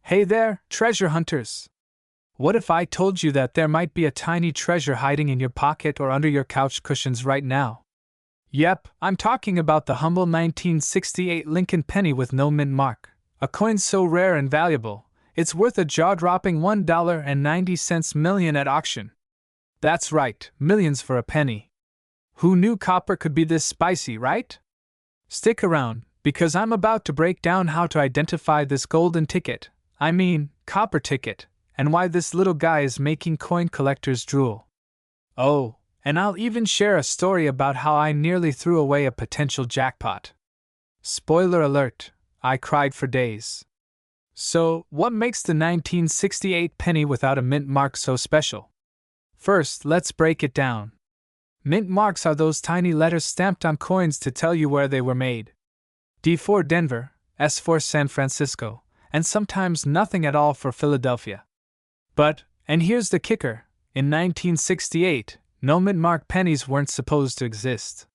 Hey there, treasure hunters! What if I told you that there might be a tiny treasure hiding in your pocket or under your couch cushions right now? Yep, I'm talking about the humble 1968 Lincoln penny with no mint mark, a coin so rare and valuable, it's worth a jaw-dropping $1.90 million at auction. That's right, millions for a penny. Who knew copper could be this spicy, right? Stick around, because I'm about to break down how to identify this golden ticket, copper ticket, and why this little guy is making coin collectors drool. Oh, and I'll even share a story about how I nearly threw away a potential jackpot. Spoiler alert, I cried for days. So, what makes the 1968 penny without a mint mark so special? First, let's break it down. Mint marks are those tiny letters stamped on coins to tell you where they were made. D for Denver, S for San Francisco, and sometimes nothing at all for Philadelphia. But, and here's the kicker, in 1968, no mint mark pennies weren't supposed to exist.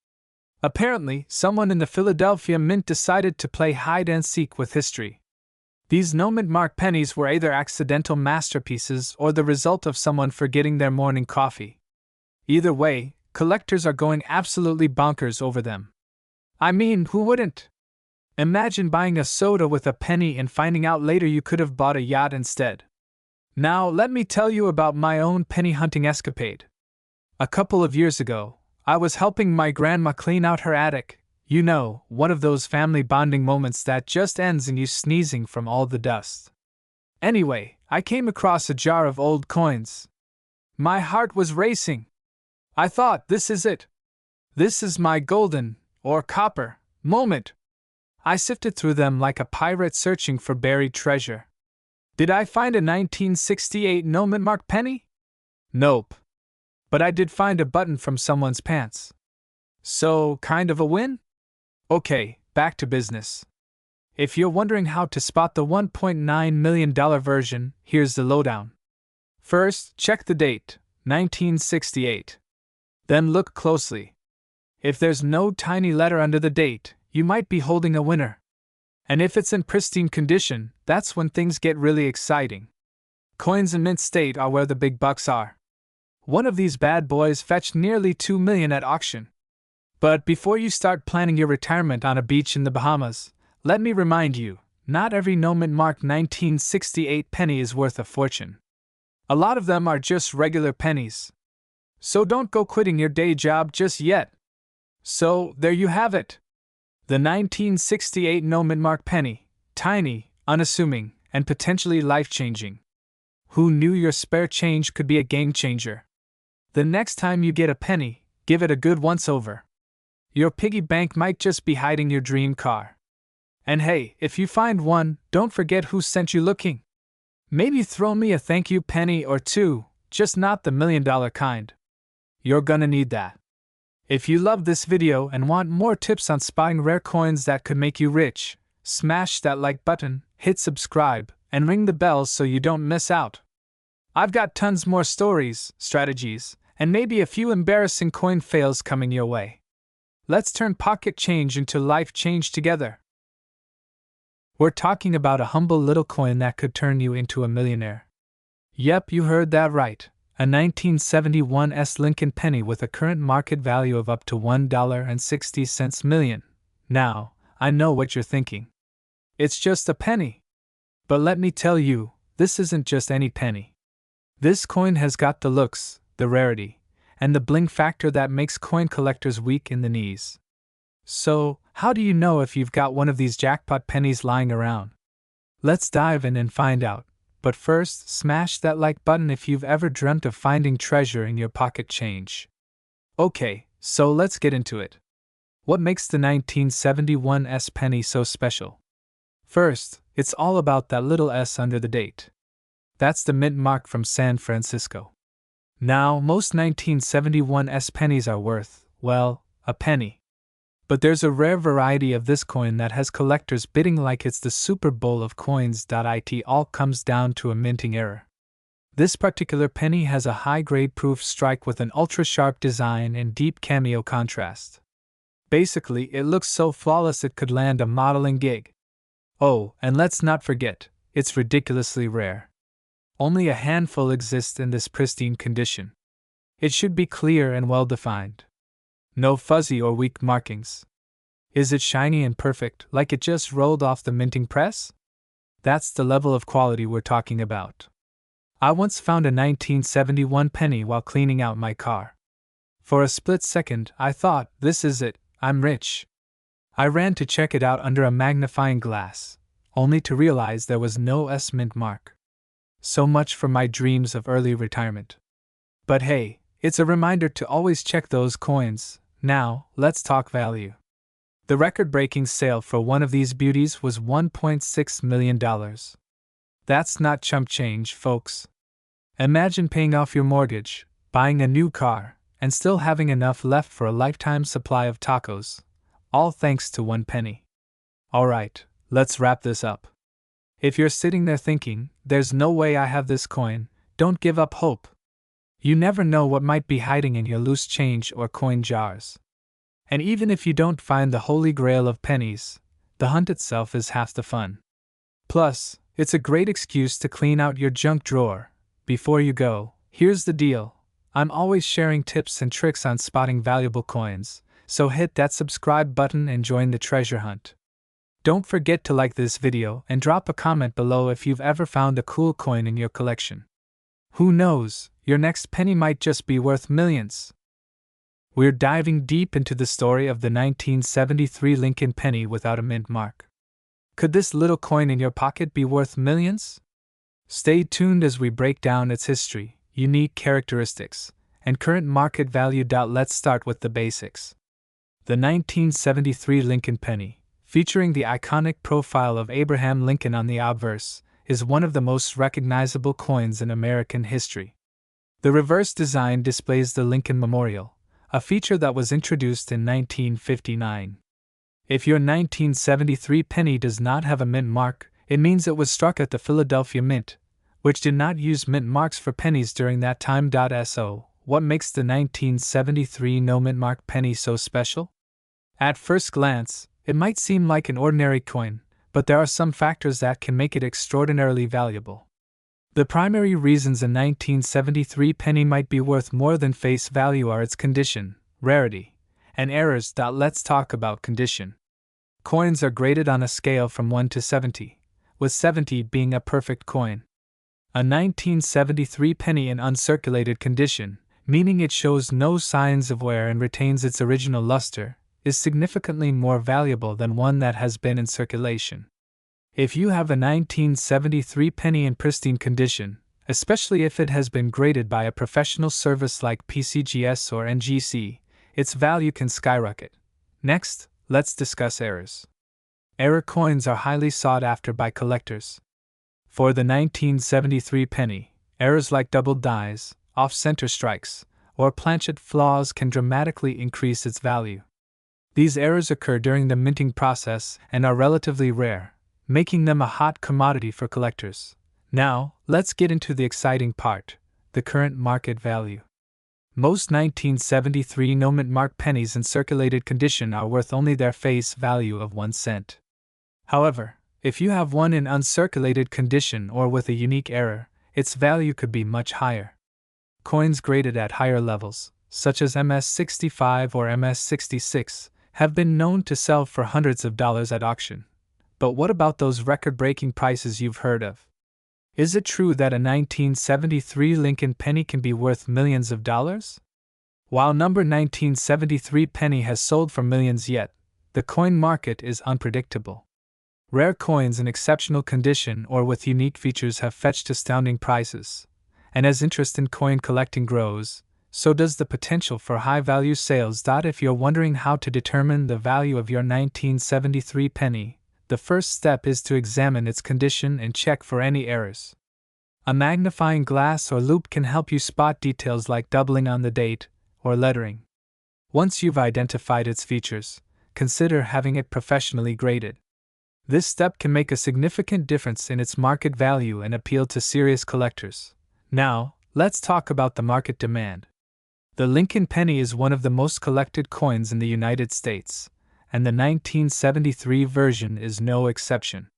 Apparently, someone in the Philadelphia Mint decided to play hide-and-seek with history. These no mint mark pennies were either accidental masterpieces or the result of someone forgetting their morning coffee. Either way, collectors are going absolutely bonkers over them. Who wouldn't? Imagine buying a soda with a penny and finding out later you could have bought a yacht instead. Now, let me tell you about my own penny hunting escapade. A couple of years ago, I was helping my grandma clean out her attic. You know, one of those family bonding moments that just ends in you sneezing from all the dust. Anyway, I came across a jar of old coins. My heart was racing. I thought, this is it. This is my golden, or copper, moment. I sifted through them like a pirate searching for buried treasure. Did I find a 1968 no mint mark penny? Nope. But I did find a button from someone's pants. So, kind of a win? Okay, back to business. If you're wondering how to spot the $1.9 million version, here's the lowdown. First, check the date, 1968. Then look closely. If there's no tiny letter under the date, you might be holding a winner. And if it's in pristine condition, that's when things get really exciting. Coins in mint state are where the big bucks are. One of these bad boys fetched nearly $2 million at auction. But before you start planning your retirement on a beach in the Bahamas, let me remind you, not every no mint mark 1968 penny is worth a fortune. A lot of them are just regular pennies. So don't go quitting your day job just yet. So, there you have it. The 1968 no mint mark penny, tiny, unassuming, and potentially life-changing. Who knew your spare change could be a game-changer? The next time you get a penny, give it a good once-over. Your piggy bank might just be hiding your dream car. And hey, if you find one, don't forget who sent you looking. Maybe throw me a thank you penny or two, just not the $1 million kind. You're gonna need that. If you loved this video and want more tips on spotting rare coins that could make you rich, smash that like button, hit subscribe, and ring the bell so you don't miss out. I've got tons more stories, strategies, and maybe a few embarrassing coin fails coming your way. Let's turn pocket change into life change together. We're talking about a humble little coin that could turn you into a millionaire. Yep, you heard that right. A 1971 Lincoln penny with a current market value of up to $1.60 million. Now, I know what you're thinking. It's just a penny. But let me tell you, this isn't just any penny. This coin has got the looks, the rarity, and the bling factor that makes coin collectors weak in the knees. So, how do you know if you've got one of these jackpot pennies lying around? Let's dive in and find out. But first, smash that like button if you've ever dreamt of finding treasure in your pocket change. Okay, so let's get into it. What makes the 1971 penny so special? First, it's all about that little S under the date. That's the mint mark from San Francisco. Now, most 1971 pennies are worth, well, a penny. But there's a rare variety of this coin that has collectors bidding like it's the Super Bowl of coins. It all comes down to a minting error. This particular penny has a high-grade proof strike with an ultra-sharp design and deep cameo contrast. Basically, it looks so flawless it could land a modeling gig. Oh, and let's not forget, it's ridiculously rare. Only a handful exist in this pristine condition. It should be clear and well defined. No fuzzy or weak markings. Is it shiny and perfect, like it just rolled off the minting press? That's the level of quality we're talking about. I once found a 1971 penny while cleaning out my car. For a split second, I thought, this is it, I'm rich. I ran to check it out under a magnifying glass, only to realize there was no S mint mark. So much for my dreams of early retirement. But hey, it's a reminder to always check those coins. Now, let's talk value. The record-breaking sale for one of these beauties was $1.6 million. That's not chump change, folks. Imagine paying off your mortgage, buying a new car, and still having enough left for a lifetime supply of tacos, all thanks to one penny. Alright, let's wrap this up. If you're sitting there thinking, there's no way I have this coin, don't give up hope. You never know what might be hiding in your loose change or coin jars. And even if you don't find the holy grail of pennies, the hunt itself is half the fun. Plus, it's a great excuse to clean out your junk drawer. Before you go, here's the deal. I'm always sharing tips and tricks on spotting valuable coins, so hit that subscribe button and join the treasure hunt. Don't forget to like this video and drop a comment below if you've ever found a cool coin in your collection. Who knows, your next penny might just be worth millions. We're diving deep into the story of the 1973 Lincoln penny without a mint mark. Could this little coin in your pocket be worth millions? Stay tuned as we break down its history, unique characteristics, and current market value. Let's start with the basics. The 1973 Lincoln penny, featuring the iconic profile of Abraham Lincoln on the obverse, is one of the most recognizable coins in American history. The reverse design displays the Lincoln Memorial, a feature that was introduced in 1959. If your 1973 penny does not have a mint mark, it means it was struck at the Philadelphia Mint, which did not use mint marks for pennies during that time. So, what makes the 1973 no mint mark penny so special? At first glance, it might seem like an ordinary coin, but there are some factors that can make it extraordinarily valuable. The primary reasons a 1973 penny might be worth more than face value are its condition, rarity, and errors. Let's talk about condition. Coins are graded on a scale from 1 to 70, with 70 being a perfect coin. A 1973 penny in uncirculated condition, meaning it shows no signs of wear and retains its original luster, is significantly more valuable than one that has been in circulation. If you have a 1973 penny in pristine condition, especially if it has been graded by a professional service like PCGS or NGC, its value can skyrocket. Next, let's discuss errors. Error coins are highly sought after by collectors. For the 1973 penny, errors like doubled dies, off-center strikes, or planchet flaws can dramatically increase its value. These errors occur during the minting process and are relatively rare, making them a hot commodity for collectors. Now, let's get into the exciting part, the current market value. Most 1973 no mint mark pennies in circulated condition are worth only their face value of 1 cent. However, if you have one in uncirculated condition or with a unique error, its value could be much higher. Coins graded at higher levels, such as MS-65 or MS-66, have been known to sell for hundreds of dollars at auction. But what about those record-breaking prices you've heard of? Is it true that a 1973 Lincoln penny can be worth millions of dollars? While number 1973 penny has sold for millions yet, the coin market is unpredictable. Rare coins in exceptional condition or with unique features have fetched astounding prices, and as interest in coin collecting grows, so does the potential for high-value sales. If you're wondering how to determine the value of your 1973 penny, the first step is to examine its condition and check for any errors. A magnifying glass or loupe can help you spot details like doubling on the date or lettering. Once you've identified its features, consider having it professionally graded. This step can make a significant difference in its market value and appeal to serious collectors. Now, let's talk about the market demand. The Lincoln penny is one of the most collected coins in the United States, and the 1973 version is no exception.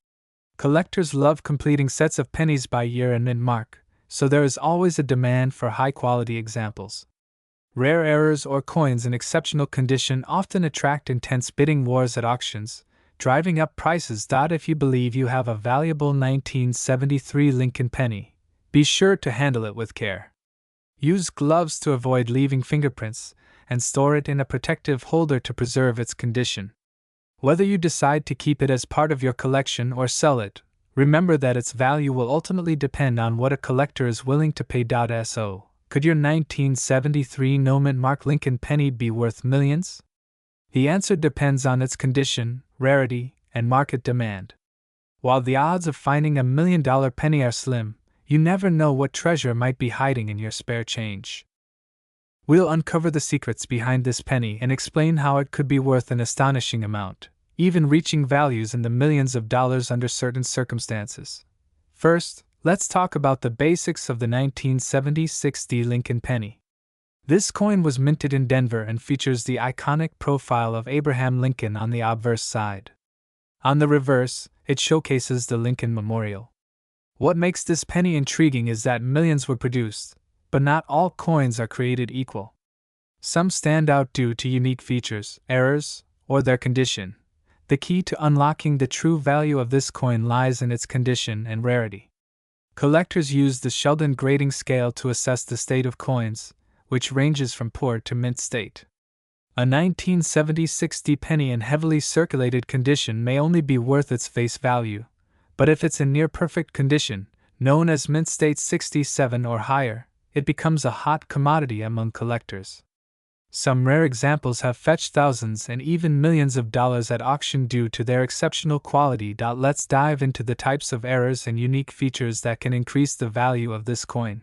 Collectors love completing sets of pennies by year and mint mark, so there is always a demand for high-quality examples. Rare errors or coins in exceptional condition often attract intense bidding wars at auctions, driving up prices. If you believe you have a valuable 1973 Lincoln penny, be sure to handle it with care. Use gloves to avoid leaving fingerprints, and store it in a protective holder to preserve its condition. Whether you decide to keep it as part of your collection or sell it, remember that its value will ultimately depend on what a collector is willing to pay. So, could your 1973 no mint mark Lincoln penny be worth millions? The answer depends on its condition, rarity, and market demand. While the odds of finding $1 million penny are slim, you never know what treasure might be hiding in your spare change. We'll uncover the secrets behind this penny and explain how it could be worth an astonishing amount, even reaching values in the millions of dollars under certain circumstances. First, let's talk about the basics of the 1976 Lincoln penny. This coin was minted in Denver and features the iconic profile of Abraham Lincoln on the obverse side. On the reverse, it showcases the Lincoln Memorial. What makes this penny intriguing is that millions were produced, but not all coins are created equal. Some stand out due to unique features, errors, or their condition. The key to unlocking the true value of this coin lies in its condition and rarity. Collectors use the Sheldon grading scale to assess the state of coins, which ranges from poor to mint state. A 1976 penny in heavily circulated condition may only be worth its face value, but if it's in near-perfect condition, known as mint state 67 or higher, it becomes a hot commodity among collectors. Some rare examples have fetched thousands and even millions of dollars at auction due to their exceptional quality. Let's dive into the types of errors and unique features that can increase the value of this coin.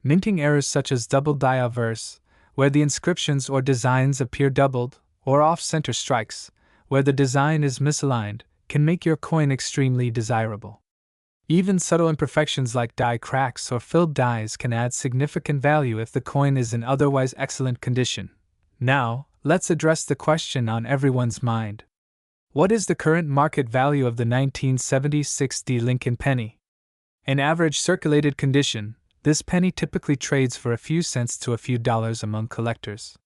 Minting errors such as double die obverse, where the inscriptions or designs appear doubled, or off-center strikes, where the design is misaligned, can make your coin extremely desirable. Even subtle imperfections like die cracks or filled dies can add significant value if the coin is in otherwise excellent condition. Now, let's address the question on everyone's mind. What is the current market value of the 1976 Lincoln penny? In average circulated condition, this penny typically trades for a few cents to a few dollars among collectors.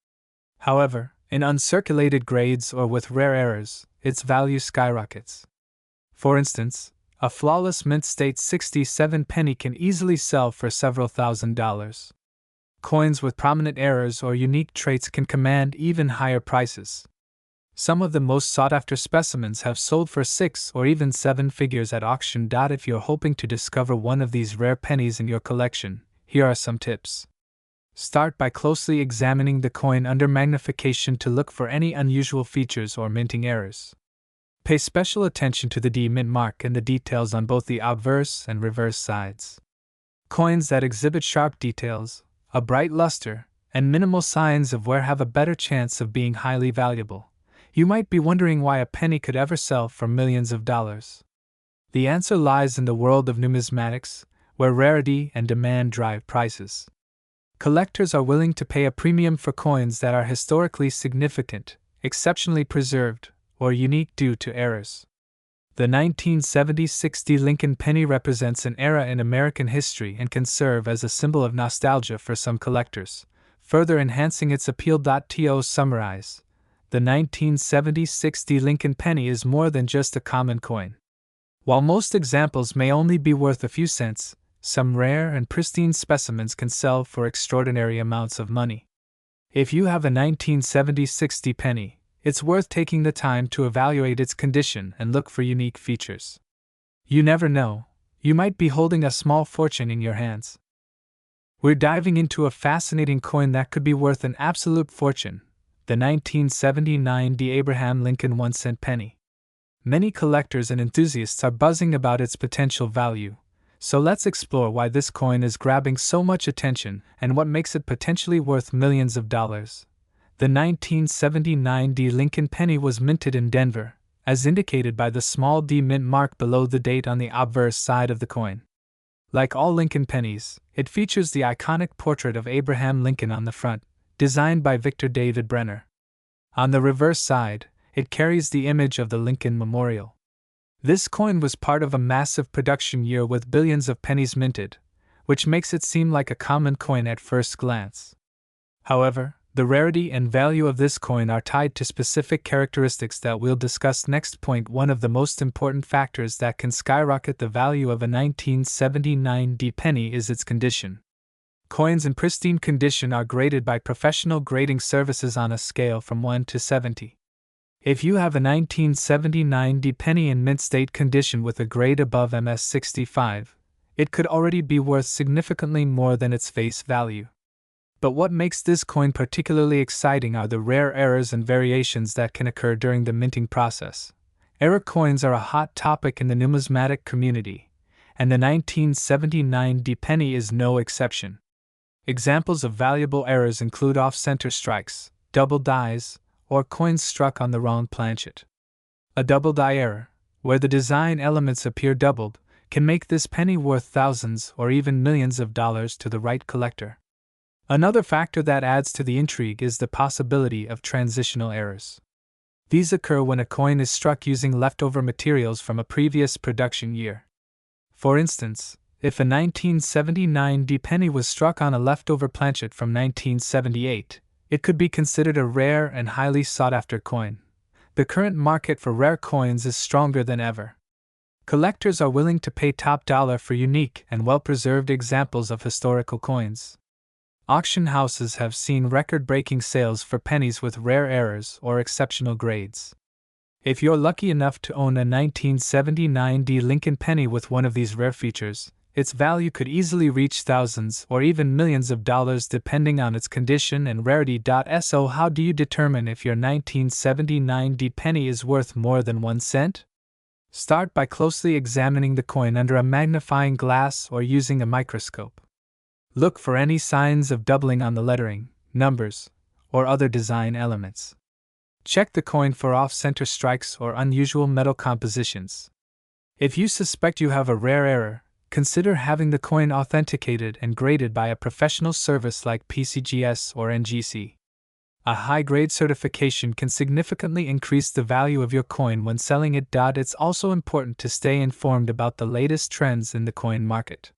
However, in uncirculated grades or with rare errors, its value skyrockets. For instance, a flawless mint state 67 penny can easily sell for several $1,000s. Coins with prominent errors or unique traits can command even higher prices. Some of the most sought-after specimens have sold for 6 or even 7 figures at auction. If you're hoping to discover one of these rare pennies in your collection, here are some tips. Start by closely examining the coin under magnification to look for any unusual features or minting errors. Pay special attention to the mint mark and the details on both the obverse and reverse sides. Coins that exhibit sharp details, a bright luster, and minimal signs of wear have a better chance of being highly valuable. You might be wondering why a penny could ever sell for millions of dollars. The answer lies in the world of numismatics, where rarity and demand drive prices. Collectors are willing to pay a premium for coins that are historically significant, exceptionally preserved, or unique due to errors. The 1976 Lincoln penny represents an era in American history and can serve as a symbol of nostalgia for some collectors, further enhancing its appeal. To summarize, the 1976 Lincoln penny is more than just a common coin. While most examples may only be worth a few cents, some rare and pristine specimens can sell for extraordinary amounts of money. If you have a 1976 penny, it's worth taking the time to evaluate its condition and look for unique features. You never know, you might be holding a small fortune in your hands. We're diving into a fascinating coin that could be worth an absolute fortune, the 1979 Abraham Lincoln 1-cent penny. Many collectors and enthusiasts are buzzing about its potential value, so let's explore why this coin is grabbing so much attention and what makes it potentially worth millions of dollars. The 1979 Lincoln penny was minted in Denver, as indicated by the small D mint mark below the date on the obverse side of the coin. Like all Lincoln pennies, it features the iconic portrait of Abraham Lincoln on the front, designed by Victor David Brenner. On the reverse side, it carries the image of the Lincoln Memorial. This coin was part of a massive production year with billions of pennies minted, which makes it seem like a common coin at first glance. However, the rarity and value of this coin are tied to specific characteristics that we'll discuss next. One of the most important factors that can skyrocket the value of a 1979 D penny is its condition. Coins in pristine condition are graded by professional grading services on a scale from 1 to 70. If you have a 1979 D penny in mint state condition with a grade above MS 65, it could already be worth significantly more than its face value. But what makes this coin particularly exciting are the rare errors and variations that can occur during the minting process. Error coins are a hot topic in the numismatic community, and the 1979 D penny is no exception. Examples of valuable errors include off-center strikes, double dies, or coins struck on the wrong planchet. A double die error, where the design elements appear doubled, can make this penny worth thousands or even millions of dollars to the right collector. Another factor that adds to the intrigue is the possibility of transitional errors. These occur when a coin is struck using leftover materials from a previous production year. For instance, if a 1979 D penny was struck on a leftover planchet from 1978, it could be considered a rare and highly sought-after coin. The current market for rare coins is stronger than ever. Collectors are willing to pay top dollar for unique and well-preserved examples of historical coins. Auction houses have seen record-breaking sales for pennies with rare errors or exceptional grades. If you're lucky enough to own a 1979 D Lincoln penny with one of these rare features, its value could easily reach thousands or even millions of dollars depending on its condition and rarity. So how do you determine if your 1979 D penny is worth more than 1 cent? Start by closely examining the coin under a magnifying glass or using a microscope. Look for any signs of doubling on the lettering, numbers, or other design elements. Check the coin for off-center strikes or unusual metal compositions. If you suspect you have a rare error, consider having the coin authenticated and graded by a professional service like PCGS or NGC. A high-grade certification can significantly increase the value of your coin when selling it. It's also important to stay informed about the latest trends in the coin market.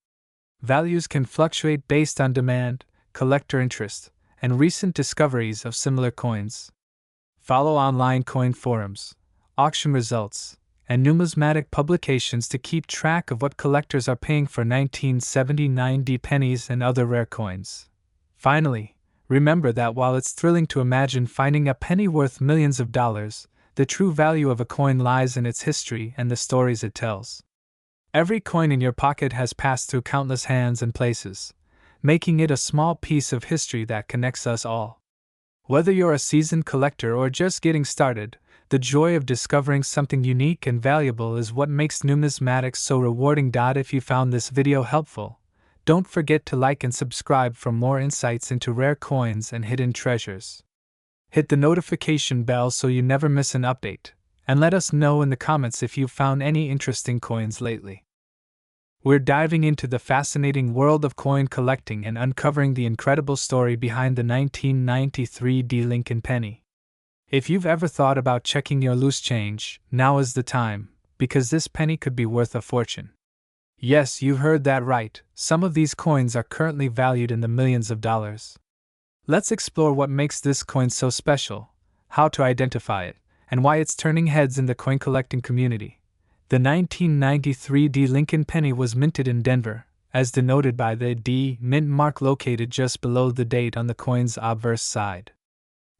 Values can fluctuate based on demand, collector interest, and recent discoveries of similar coins. Follow online coin forums, auction results, and numismatic publications to keep track of what collectors are paying for 1979 D pennies and other rare coins. Finally, remember that while it's thrilling to imagine finding a penny worth millions of dollars, the true value of a coin lies in its history and the stories it tells. Every coin in your pocket has passed through countless hands and places, making it a small piece of history that connects us all. Whether you're a seasoned collector or just getting started, the joy of discovering something unique and valuable is what makes numismatics so rewarding. If you found this video helpful, don't forget to like and subscribe for more insights into rare coins and hidden treasures. Hit the notification bell so you never miss an update, and let us know in the comments if you've found any interesting coins lately. We're diving into the fascinating world of coin collecting and uncovering the incredible story behind the 1993 D Lincoln penny. If you've ever thought about checking your loose change, now is the time, because this penny could be worth a fortune. Yes, you heard that right, some of these coins are currently valued in the millions of dollars. Let's explore what makes this coin so special, how to identify it, and why it's turning heads in the coin collecting community. The 1993 D Lincoln penny was minted in Denver, as denoted by the D mint mark located just below the date on the coin's obverse side.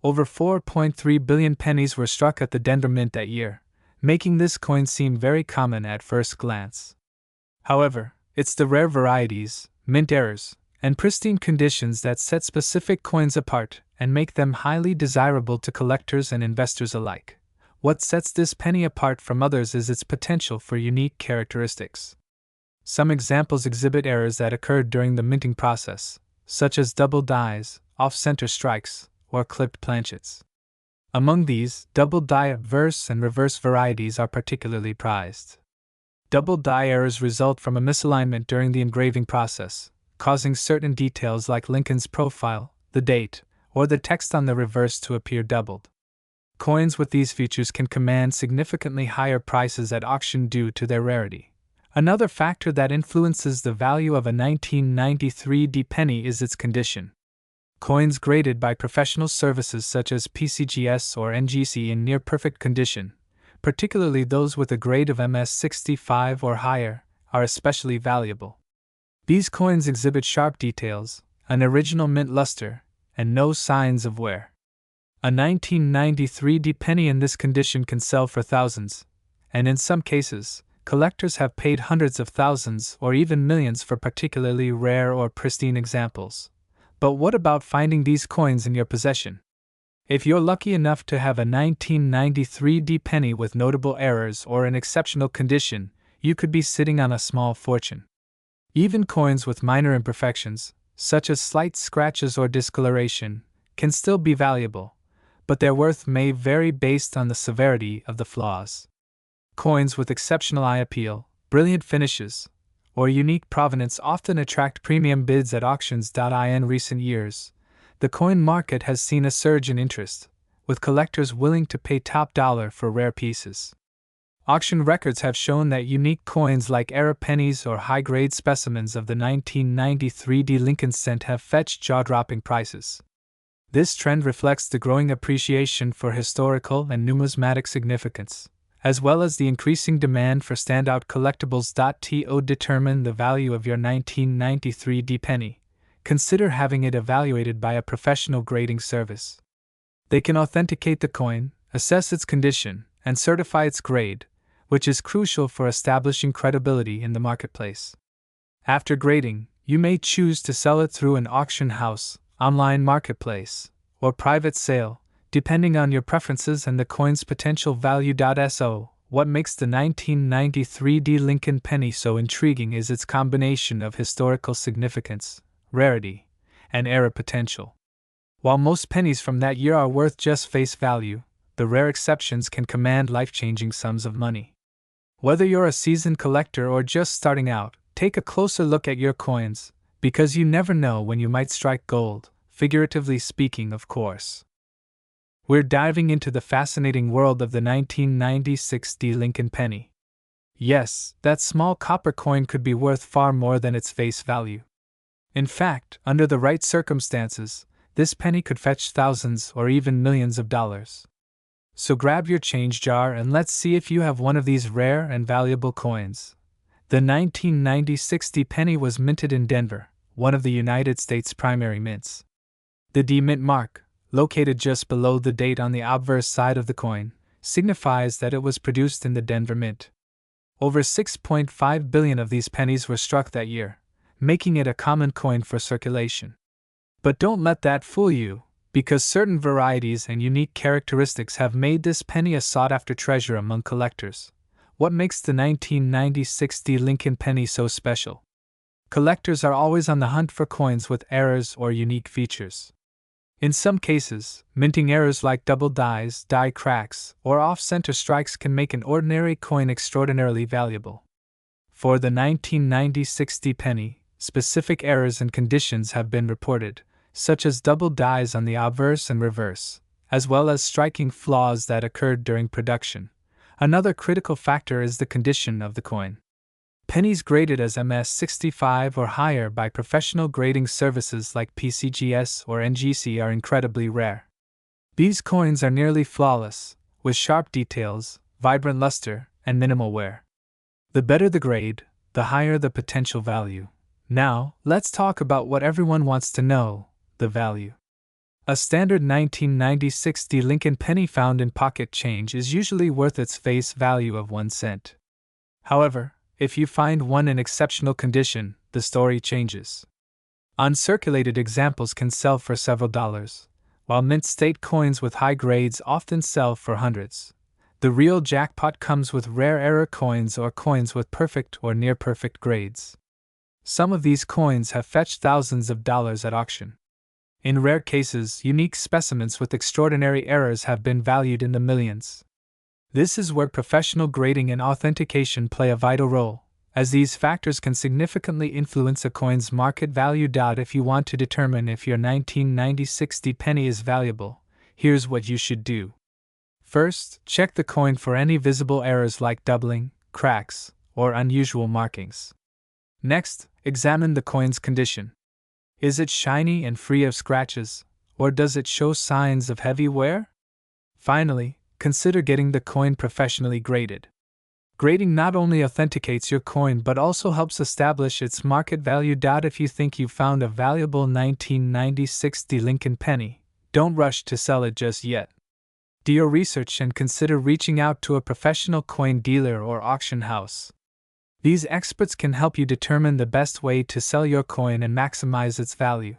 Over 4.3 billion pennies were struck at the Denver Mint that year, making this coin seem very common at first glance. However, it's the rare varieties, mint errors, and pristine conditions that set specific coins apart and make them highly desirable to collectors and investors alike. What sets this penny apart from others is its potential for unique characteristics. Some examples exhibit errors that occurred during the minting process, such as double dies, off-center strikes, or clipped planchets. Among these, double die verse and reverse varieties are particularly prized. Double die errors result from a misalignment during the engraving process, causing certain details like Lincoln's profile, the date, or the text on the reverse to appear doubled. Coins with these features can command significantly higher prices at auction due to their rarity. Another factor that influences the value of a 1993 penny is its condition. Coins graded by professional services such as PCGS or NGC in near-perfect condition, particularly those with a grade of MS65 or higher, are especially valuable. These coins exhibit sharp details, an original mint luster, and no signs of wear. A 1993 penny in this condition can sell for thousands, and in some cases, collectors have paid hundreds of thousands or even millions for particularly rare or pristine examples. But what about finding these coins in your possession? If you're lucky enough to have a 1993 penny with notable errors or in exceptional condition, you could be sitting on a small fortune. Even coins with minor imperfections, such as slight scratches or discoloration, can still be valuable, but their worth may vary based on the severity of the flaws. Coins with exceptional eye appeal, brilliant finishes, or unique provenance often attract premium bids at auctions. In recent years, the coin market has seen a surge in interest, with collectors willing to pay top dollar for rare pieces. Auction records have shown that unique coins like era pennies or high-grade specimens of the 1993 Lincoln cent have fetched jaw-dropping prices. This trend reflects the growing appreciation for historical and numismatic significance, as well as the increasing demand for standout collectibles. To determine the value of your 1993 penny, consider having it evaluated by a professional grading service. They can authenticate the coin, assess its condition, and certify its grade, which is crucial for establishing credibility in the marketplace. After grading, you may choose to sell it through an auction house, online marketplace, or private sale, depending on your preferences and the coin's potential value. What makes the 1993 Lincoln penny so intriguing is its combination of historical significance, rarity, and era potential. While most pennies from that year are worth just face value, the rare exceptions can command life-changing sums of money. Whether you're a seasoned collector or just starting out, take a closer look at your coins, because you never know when you might strike gold, figuratively speaking, of course. We're diving into the fascinating world of the 1996 Lincoln penny. Yes, that small copper coin could be worth far more than its face value. In fact, under the right circumstances, this penny could fetch thousands or even millions of dollars. So grab your change jar and let's see if you have one of these rare and valuable coins. The 1996 penny was minted in Denver, one of the United States' primary mints. The D mint mark, located just below the date on the obverse side of the coin, signifies that it was produced in the Denver Mint. Over 6.5 billion of these pennies were struck that year, making it a common coin for circulation. But don't let that fool you, because certain varieties and unique characteristics have made this penny a sought-after treasure among collectors. What makes the 1996 Lincoln penny so special? Collectors are always on the hunt for coins with errors or unique features. In some cases, minting errors like double dies, die cracks, or off-center strikes can make an ordinary coin extraordinarily valuable. For the 1996 penny, specific errors and conditions have been reported, such as double dies on the obverse and reverse, as well as striking flaws that occurred during production. Another critical factor is the condition of the coin. Pennies graded as MS65 or higher by professional grading services like PCGS or NGC are incredibly rare. These coins are nearly flawless, with sharp details, vibrant luster, and minimal wear. The better the grade, the higher the potential value. Now, let's talk about what everyone wants to know: the value. A standard 1996 Lincoln penny found in pocket change is usually worth its face value of 1 cent. However, if you find one in exceptional condition, the story changes. Uncirculated examples can sell for several dollars, while mint state coins with high grades often sell for hundreds. The real jackpot comes with rare error coins or coins with perfect or near-perfect grades. Some of these coins have fetched thousands of dollars at auction. In rare cases, unique specimens with extraordinary errors have been valued in the millions. This is where professional grading and authentication play a vital role, as these factors can significantly influence a coin's market value. If you want to determine if your 1996 penny is valuable, here's what you should do. First, check the coin for any visible errors like doubling, cracks, or unusual markings. Next, examine the coin's condition. Is it shiny and free of scratches, or does it show signs of heavy wear? Finally, consider getting the coin professionally graded. Grading not only authenticates your coin but also helps establish its market value. If you think you found a valuable 1996 Lincoln penny, don't rush to sell it just yet. Do your research and consider reaching out to a professional coin dealer or auction house. These experts can help you determine the best way to sell your coin and maximize its value.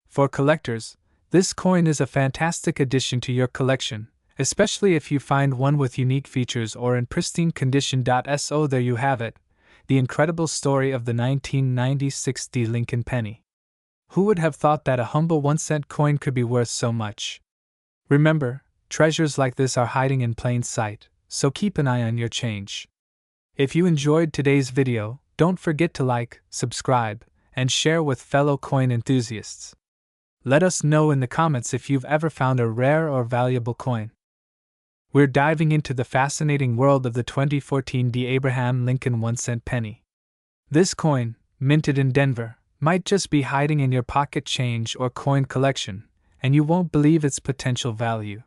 For collectors, this coin is a fantastic addition to your collection, especially if you find one with unique features or in pristine condition. So there you have it, the incredible story of the 1996 Lincoln penny. Who would have thought that a humble 1-cent coin could be worth so much? Remember, treasures like this are hiding in plain sight, so keep an eye on your change. If you enjoyed today's video, don't forget to like, subscribe, and share with fellow coin enthusiasts. Let us know in the comments if you've ever found a rare or valuable coin. We're diving into the fascinating world of the 2014 Abraham Lincoln 1-cent penny. This coin, minted in Denver, might just be hiding in your pocket change or coin collection, and you won't believe its potential value.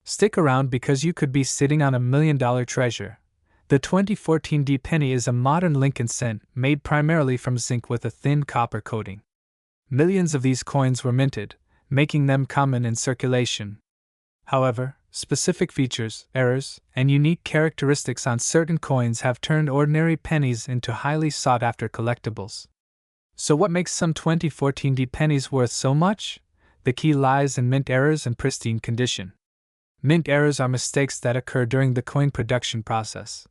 Stick around because you could be sitting on $1 million treasure. The 2014 penny is a modern Lincoln cent made primarily from zinc with a thin copper coating. Millions of these coins were minted, making them common in circulation. However, specific features, errors, and unique characteristics on certain coins have turned ordinary pennies into highly sought-after collectibles. So what makes some 2014 pennies worth so much? The key lies in mint errors and pristine condition. Mint errors are mistakes that occur during the coin production process.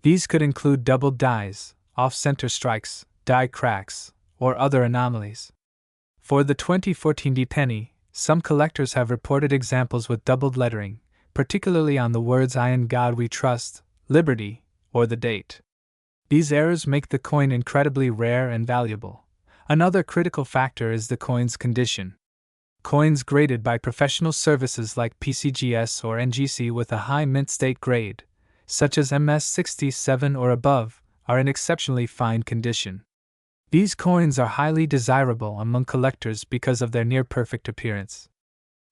These could include doubled dies, off-center strikes, die cracks, or other anomalies. For the 2014 penny, some collectors have reported examples with doubled lettering, particularly on the words "I in God We Trust," "Liberty," or the date. These errors make the coin incredibly rare and valuable. Another critical factor is the coin's condition. Coins graded by professional services like PCGS or NGC with a high mint state grade, such as MS67 or above, are in exceptionally fine condition. These coins are highly desirable among collectors because of their near-perfect appearance.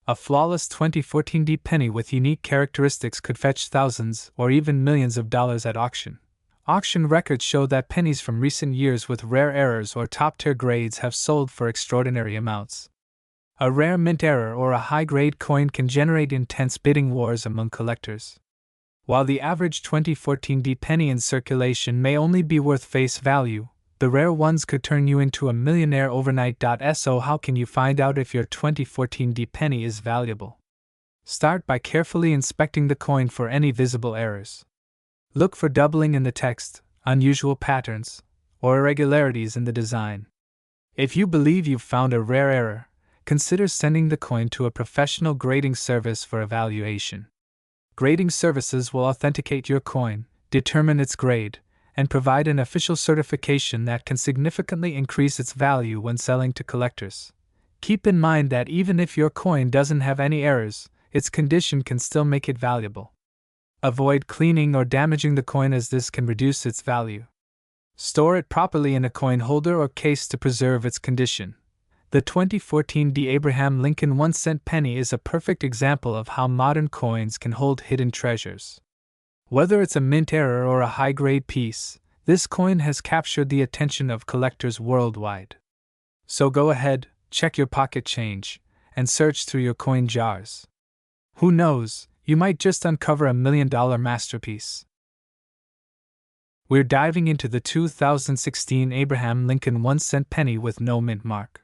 A flawless 2014 penny with unique characteristics could fetch thousands or even millions of dollars at auction. Auction records show that pennies from recent years with rare errors or top-tier grades have sold for extraordinary amounts. A rare mint error or a high-grade coin can generate intense bidding wars among collectors. While the average 2014 penny in circulation may only be worth face value, the rare ones could turn you into a millionaire overnight. So how can you find out if your 2014 penny is valuable? Start by carefully inspecting the coin for any visible errors. Look for doubling in the text, unusual patterns, or irregularities in the design. If you believe you've found a rare error, consider sending the coin to a professional grading service for evaluation. Grading services will authenticate your coin, determine its grade, and provide an official certification that can significantly increase its value when selling to collectors. Keep in mind that even if your coin doesn't have any errors, its condition can still make it valuable. Avoid cleaning or damaging the coin as this can reduce its value. Store it properly in a coin holder or case to preserve its condition. The 2014 Abraham Lincoln 1-cent penny is a perfect example of how modern coins can hold hidden treasures. Whether it's a mint error or a high-grade piece, this coin has captured the attention of collectors worldwide. So go ahead, check your pocket change, and search through your coin jars. Who knows, you might just uncover $1 million masterpiece. We're diving into the 2016 Abraham Lincoln 1-cent penny with no mint mark.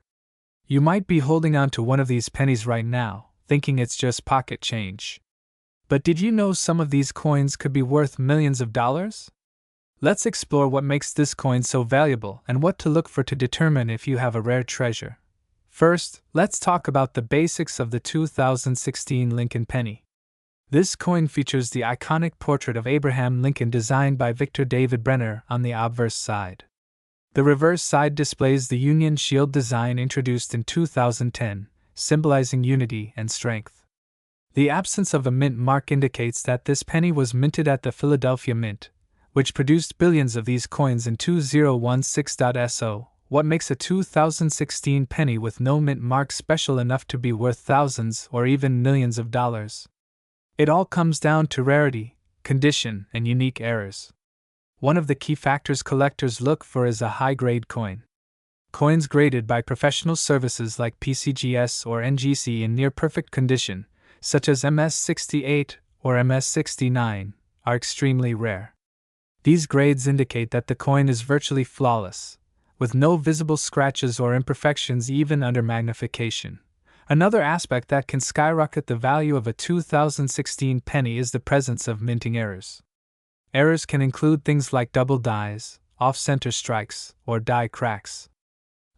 You might be holding on to one of these pennies right now, thinking it's just pocket change. But did you know some of these coins could be worth millions of dollars? Let's explore what makes this coin so valuable and what to look for to determine if you have a rare treasure. First, let's talk about the basics of the 2016 Lincoln penny. This coin features the iconic portrait of Abraham Lincoln designed by Victor David Brenner on the obverse side. The reverse side displays the Union Shield design introduced in 2010, symbolizing unity and strength. The absence of a mint mark indicates that this penny was minted at the Philadelphia Mint, which produced billions of these coins in 2016.so. What makes a 2016 penny with no mint mark special enough to be worth thousands or even millions of dollars? It all comes down to rarity, condition, and unique errors. One of the key factors collectors look for is a high-grade coin. Coins graded by professional services like PCGS or NGC in near-perfect condition, such as MS68 or MS69, are extremely rare. These grades indicate that the coin is virtually flawless, with no visible scratches or imperfections even under magnification. Another aspect that can skyrocket the value of a 2016 penny is the presence of minting errors. Errors can include things like double dies, off-center strikes, or die cracks.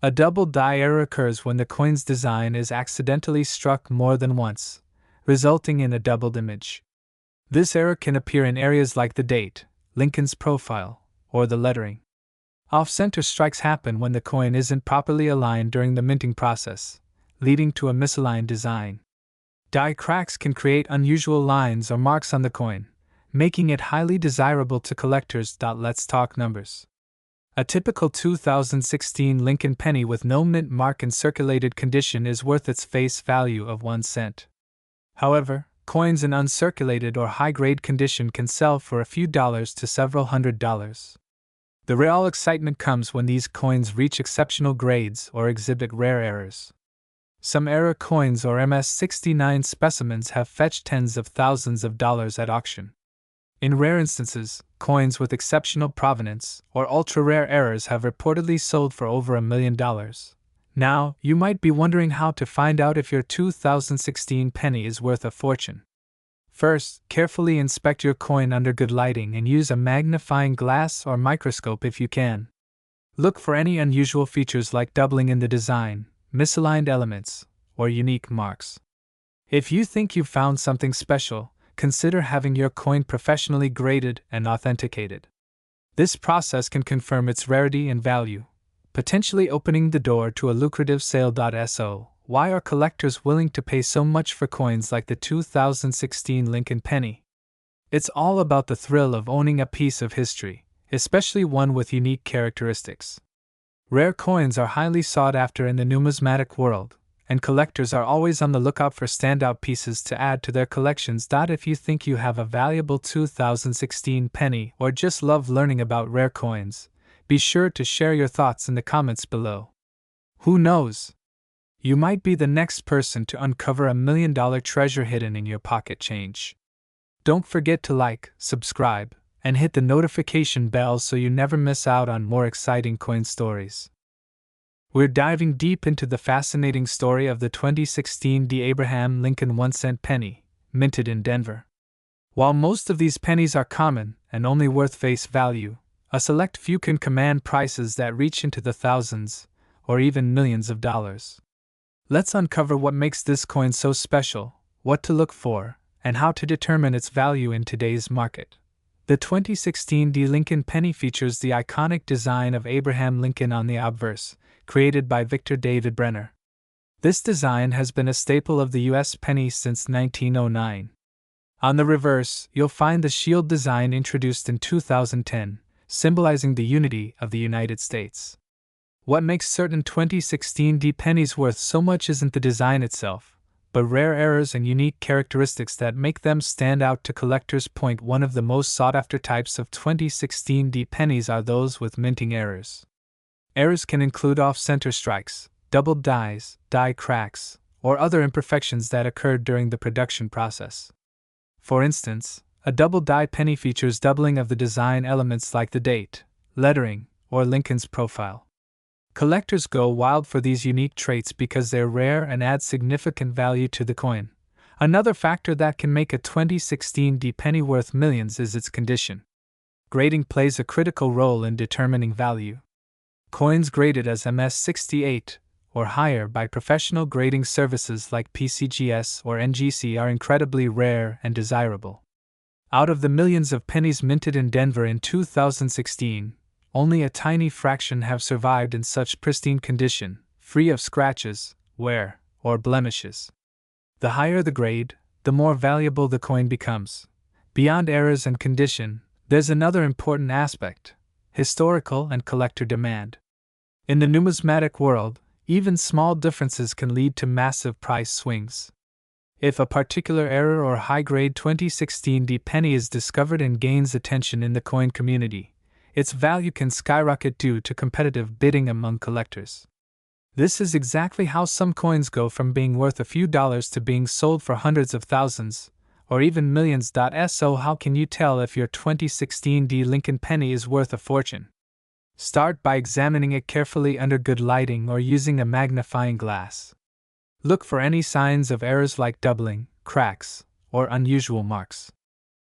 A double die error occurs when the coin's design is accidentally struck more than once, resulting in a doubled image. This error can appear in areas like the date, Lincoln's profile, or the lettering. Off-center strikes happen when the coin isn't properly aligned during the minting process, leading to a misaligned design. Die cracks can create unusual lines or marks on the coin, making it highly desirable to collectors. Let's talk numbers. A typical 2016 Lincoln penny with no mint mark in circulated condition is worth its face value of 1 cent. However, coins in uncirculated or high-grade condition can sell for a few dollars to several $100s. The real excitement comes when these coins reach exceptional grades or exhibit rare errors. Some error coins or MS69 specimens have fetched tens of thousands of dollars at auction. In rare instances, coins with exceptional provenance or ultra-rare errors have reportedly sold for over $1 million. Now, you might be wondering how to find out if your 2016 penny is worth a fortune. First, carefully inspect your coin under good lighting and use a magnifying glass or microscope if you can. Look for any unusual features like doubling in the design, misaligned elements, or unique marks. If you think you've found something special, consider having your coin professionally graded and authenticated. This process can confirm its rarity and value, potentially opening the door to a lucrative sale. So, why are collectors willing to pay so much for coins like the 2016 Lincoln penny? It's all about the thrill of owning a piece of history, especially one with unique characteristics. Rare coins are highly sought after in the numismatic world, and collectors are always on the lookout for standout pieces to add to their collections. If you think you have a valuable 2016 penny or just love learning about rare coins, be sure to share your thoughts in the comments below. Who knows? You might be the next person to uncover $1 million treasure hidden in your pocket change. Don't forget to like, subscribe, and hit the notification bell so you never miss out on more exciting coin stories. We're diving deep into the fascinating story of the 2016 Abraham Lincoln 1-cent penny, minted in Denver. While most of these pennies are common and only worth face value, a select few can command prices that reach into the thousands, or even millions of dollars. Let's uncover what makes this coin so special, what to look for, and how to determine its value in today's market. The 2016 Lincoln penny features the iconic design of Abraham Lincoln on the obverse, created by Victor David Brenner. This design has been a staple of the U.S. penny since 1909. On the reverse, you'll find the shield design introduced in 2010, symbolizing the unity of the United States. What makes certain 2016 pennies worth so much isn't the design itself, but rare errors and unique characteristics that make them stand out to collectors. One of the most sought-after types of 2016 pennies are those with minting errors. Errors can include off-center strikes, doubled dies, die cracks, or other imperfections that occurred during the production process. For instance, a double die penny features doubling of the design elements like the date, lettering, or Lincoln's profile. Collectors go wild for these unique traits because they're rare and add significant value to the coin. Another factor that can make a 2016 penny worth millions is its condition. Grading plays a critical role in determining value. Coins graded as MS68 or higher by professional grading services like PCGS or NGC are incredibly rare and desirable. Out of the millions of pennies minted in Denver in 2016, only a tiny fraction have survived in such pristine condition, free of scratches, wear, or blemishes. The higher the grade, the more valuable the coin becomes. Beyond errors and condition, there's another important aspect: historical and collector demand. In the numismatic world, even small differences can lead to massive price swings. If a particular error or high-grade 2016 penny is discovered and gains attention in the coin community, its value can skyrocket due to competitive bidding among collectors. This is exactly how some coins go from being worth a few dollars to being sold for hundreds of thousands, or even millions. So how can you tell if your 2016 Lincoln penny is worth a fortune? Start by examining it carefully under good lighting or using a magnifying glass. Look for any signs of errors like doubling, cracks, or unusual marks.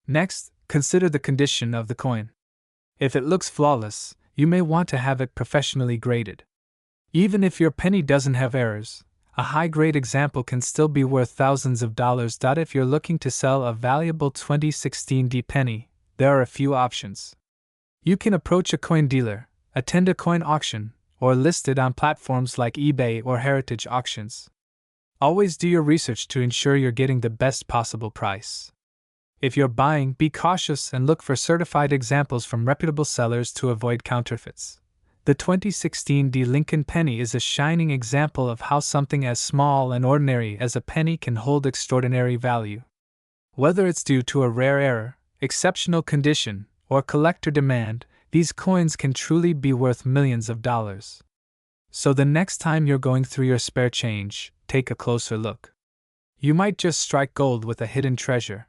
Next, consider the condition of the coin. If it looks flawless, you may want to have it professionally graded. Even if your penny doesn't have errors, a high-grade example can still be worth thousands of dollars. If you're looking to sell a valuable 2016 penny, there are a few options. You can approach a coin dealer, attend a coin auction, or list it on platforms like eBay or heritage auctions. Always do your research to ensure you're getting the best possible price. If you're buying, be cautious and look for certified examples from reputable sellers to avoid counterfeits. The 2016 Lincoln penny is a shining example of how something as small and ordinary as a penny can hold extraordinary value. Whether it's due to a rare error, exceptional condition, or collector demand, these coins can truly be worth millions of dollars. So the next time you're going through your spare change, take a closer look. You might just strike gold with a hidden treasure.